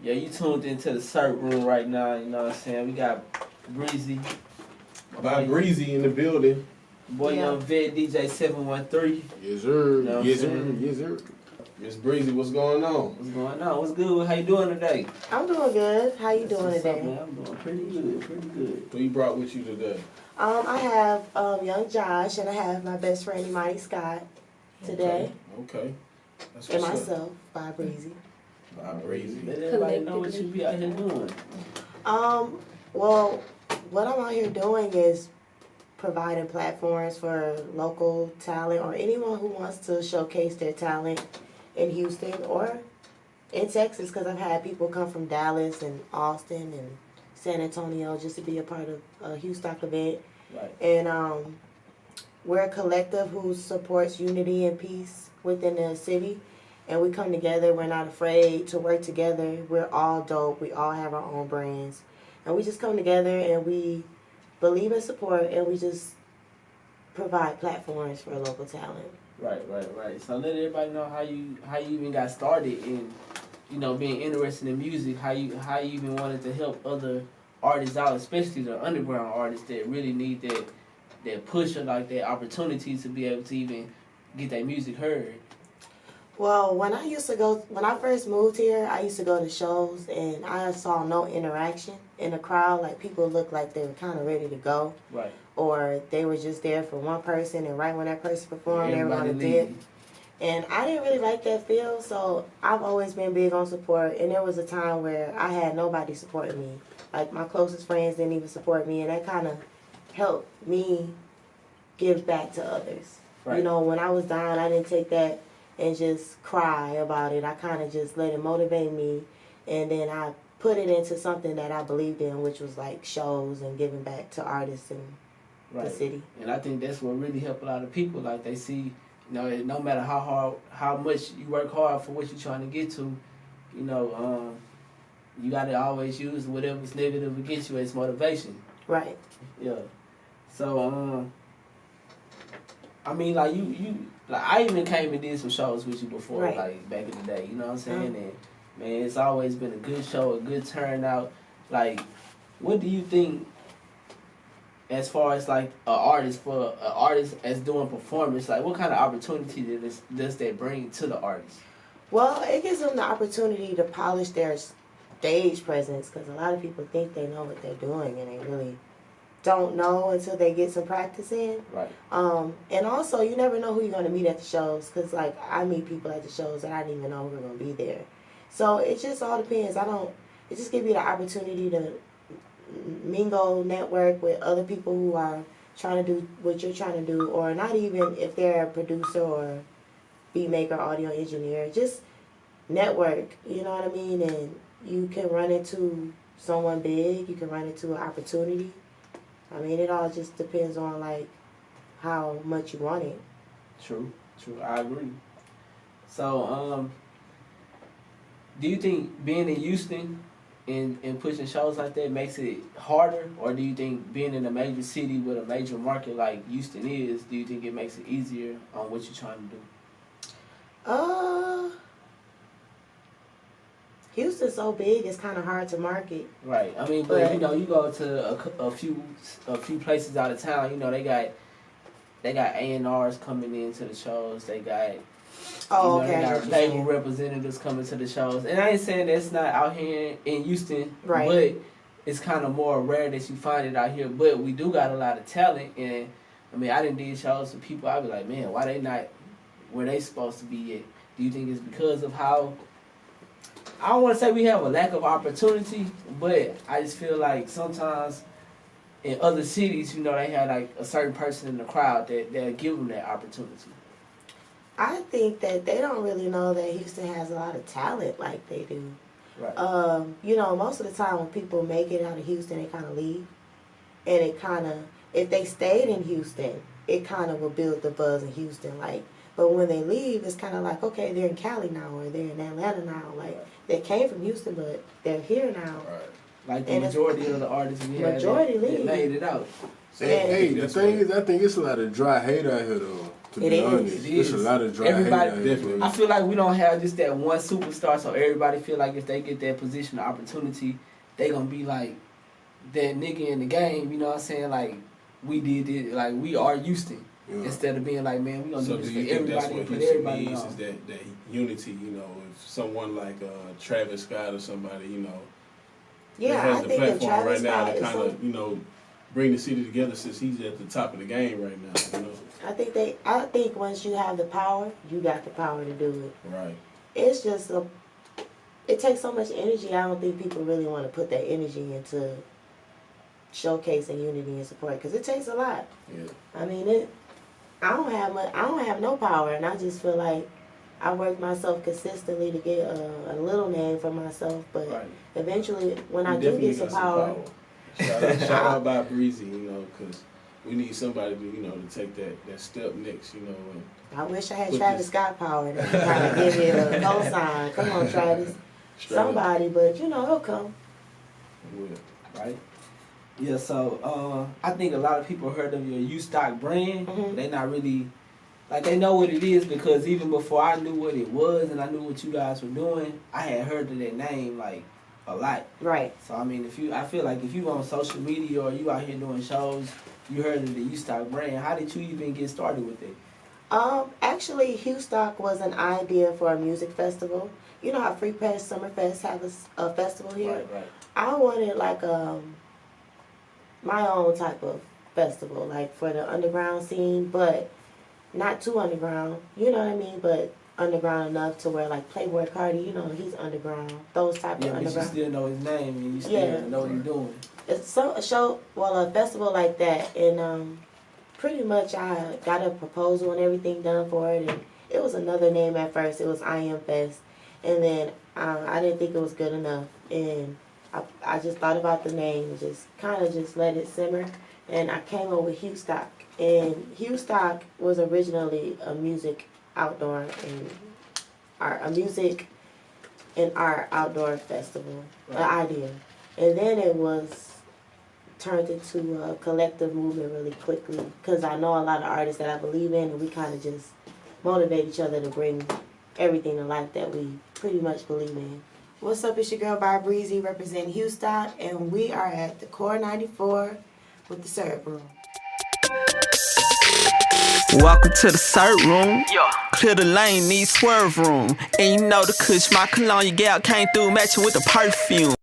Yeah, you tuned into the Cert Room right now, you know what I'm saying? We got Breezy. ByBreezy in the building. Boy, Young Vet, DJ 713. Yes, sir. You know Yes, sir. Yes, sir. Miss Breezy, what's going on? What's going on? What's good? How you doing today? I'm doing good. How you doing today? Up, man? I'm doing pretty good. Who you brought with you today? I have young Josh and I have my best friend Imani Scott today. Okay. That's And what's myself, ByBreezy. ByBreezy. Let everybody know what you be out here doing. Well, what I'm out here doing is providing platforms for local talent or anyone who wants to showcase their talent in Houston or in Texas, because I've had people come from Dallas and Austin and San Antonio just to be a part of a Houston event. Right. And we're a collective who supports unity and peace within the city. And we come together. We're not afraid to work together. We're all dope. We all have our own brands. And we just come together and we believe in support and we just provide platforms for local talent. Right. So let everybody know how you even got started in, being interested in music, how you even wanted to help other artists out, especially the underground artists that really need that push or like that opportunity to be able to even get their music heard. Well, when I first moved here, I used to go to shows and I saw no interaction in the crowd. Like people looked like they were kind of ready to go. Right. Or they were just there for one person and right when that person performed, they were going to dip. And I didn't really like that feel, so I've always been big on support. And there was a time where I had nobody supporting me. Like my closest friends didn't even support me, and that kind of helped me give back to others. Right. You know, when I was down, I didn't take that and just cry about it. I kind of just let it motivate me, and then I put it into something that I believed in, which was like shows and giving back to artists in the city. And I think that's what really helped a lot of people. Like they see, no matter how much you work hard for what you're trying to get to, you got to always use whatever's negative against you as motivation. Right. Yeah. So, I mean, like you like I even came and did some shows with you before, right. Like back in the day. You know what I'm saying? And man, it's always been a good show, a good turnout. Like, what do you think, as far as like an artist as doing performance? Like, what kind of opportunity does that bring to the artist? Well, it gives them the opportunity to polish their stage presence, because a lot of people think they know what they're doing and they really don't know until they get some practice in. Right. And also, you never know who you're going to meet at the shows, because like I meet people at the shows that I didn't even know were going to be there. So it just all depends. It just gives you the opportunity to mingle, network with other people who are trying to do what you're trying to do, or not even if they're a producer or beat maker, audio engineer, just network, you know what I mean? And you can run into someone big, you can run into an opportunity. I mean, it all just depends on like how much you want it. True, I agree. So, do you think being in Houston and pushing shows like that makes it harder, or do you think being in a major city with a major market like Houston is, do you think it makes it easier on what you're trying to do? Houston's so big, it's kind of hard to market. Right. I mean, but you go to a few places out of town. They got A&Rs coming into the shows. They got they got label representatives coming to the shows. And I ain't saying that's not out here in Houston, right? But it's kind of more rare that you find it out here. But we do got a lot of talent, and I mean, I done did shows for people. I be like, man, why they not where they supposed to be at? Do you think it's because of how? I don't want to say we have a lack of opportunity, but I just feel like sometimes in other cities, they have like a certain person in the crowd that give them that opportunity. I think that they don't really know that Houston has a lot of talent like they do. Right. Most of the time when people make it out of Houston, they kind of leave. And it kind of, if they stayed in Houston, it kind of will build the buzz in Houston. But when they leave, it's kind of like, okay, they're in Cali now, or they're in Atlanta now. They came from Houston, but they're here now. Right. Like the majority of the artists we had, leave. They made it out. Hey, the thing is, I think it's a lot of dry hate out here, though. To It be is. honest, It it's is. a lot of dry Everybody- hate. Definitely. I feel like we don't have just that one superstar, so everybody feel like if they get that position or opportunity, they gonna be like that nigga in the game. You know what I'm saying? Like we did it. Like we are Houston. Yeah. Instead of being like, man, we gonna So do do this you for think that's everybody what and put Houston everybody needs on. is that unity? You know, if someone like Travis Scott or somebody, you know, Yeah, that has I the think if platform Travis right now Scott to is kind of, you know, bring the city together since he's at the top of the game right now. You know, I think once you have the power, you got the power to do it. right? It's just it takes so much energy. I don't think people really want to put that energy into showcasing unity and support because it takes a lot. Yeah. I mean, I don't have no power, and I just feel like I worked myself consistently to get a little name for myself. But Right. eventually, when I You do definitely get some got power, Shout out ByBreezy, you know, because we need somebody to, you know, to take that step next, you know. And I wish I had Put Travis this- Scott power to kind of give me a cosign. Come on, Travis. straight up Somebody, but you know, he'll come. with. Right? Yeah, so I think a lot of people heard of your U-Stock brand. Mhm. They not really, like they know what it is because even before I knew what it was and I knew what you guys were doing, I had heard of that name like a lot. Right. So I mean, I feel like if you on social media or you out here doing shows, you heard of the U-Stock brand. How did you even get started with it? Actually, Houston was an idea for a music festival. You know how Free Press Summerfest have a festival here? Right. I wanted like my own type of festival, like for the underground scene, but not too underground. You know what I mean? But underground enough to where like Playboy Cardi, you know, he's underground. Those type Yeah, of but you underground. still know his name and you still Yeah. know what he's doing. It's a festival like that, and pretty much I got a proposal and everything done for it, and it was another name at first. It was I Am Fest, and then I didn't think it was good enough, and I just thought about the name and just kind of just let it simmer, and I came up with Houston. And Houston was originally a music outdoor and a music and art outdoor festival, an idea, and then it was turned into a collective movement really quickly because I know a lot of artists that I believe in, and we kind of just motivate each other to bring everything to life that we pretty much believe in. What's up? It's your girl ByBreezy representing Houston, and we are at the Core 94 with the syrup room. Welcome to the syrup room. Clear the lane, need swerve room. And you know the kush, my cologne you gal came through matching with the perfume.